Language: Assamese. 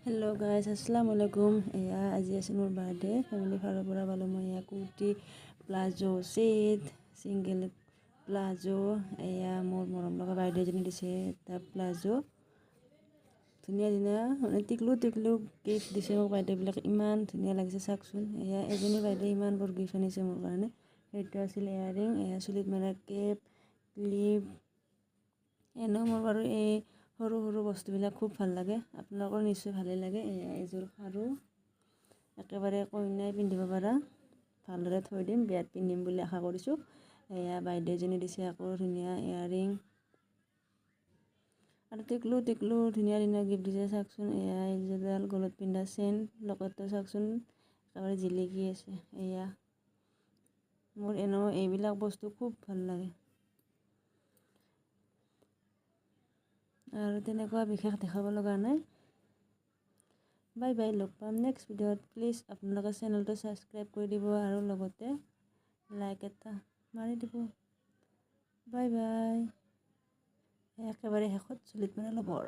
হেল্ল' গাইজ, আসসালামু আলাইকুম। এয়া আজি আছে মোৰ বাৰ্থডে। ফেমিলি ফালৰ পৰা পালোঁ মই এয়া kurti, palazzo, set, single palazzo. এয়া মোৰ মৰম লগা বাইদেউজনী দিছে এটা প্লাজো। ধুনীয়া ধুনীয়া মানে টিকলু গিফ্ট দিছে মোক বাইদেউবিলাকে, ইমান ধুনীয়া লাগিছে চাওকচোন। এয়া এজনী বাইদেৱে ইমানবোৰ গিফ্ট আনিছে মোৰ কাৰণে। সেইটো আছিল এয়াৰিং, এয়া চুলিত মাৰা কেপ, ক্লিপ। এনেও মোৰ বাৰু এই সৰু সৰু বস্তুবিলাক খুব ভাল লাগে, আপোনালোকৰ নিশ্চয় ভালেই লাগে। এযোৰ খাৰু একেবাৰে কইনাই পিন্ধিব পাৰা, ভালদৰে থৈ দিম, বিয়াত পিন্ধিম বুলি আশা কৰিছোঁ। এয়া বাইদেউজনী দিছে আকৌ ধুনীয়া এয়াৰিং আৰু টিকলু ধুনীয়া ধুনীয়া গিফ্ট দিছে চাওকচোন। এয়া এইযোৰডাল গলত পিন্ধা চেইন, লগতে চাওকচোন একেবাৰে জিলিকি আছে। এয়া মোৰ এনেও এইবিলাক বস্তু খুব ভাল লাগে আৰু তেনেকুৱা বিশেষ দেখাব লগা নাই। বাই বাই, লগ পাম নেক্সট ভিডিঅ'ত। প্লিজ আপোনালোকে চেনেলটো ছাবস্ক্ৰাইব কৰি দিব আৰু লগতে লাইক এটা মাৰি দিব। Bye bye. একেবাৰে শেষত চুলিত মানে ল'বৰ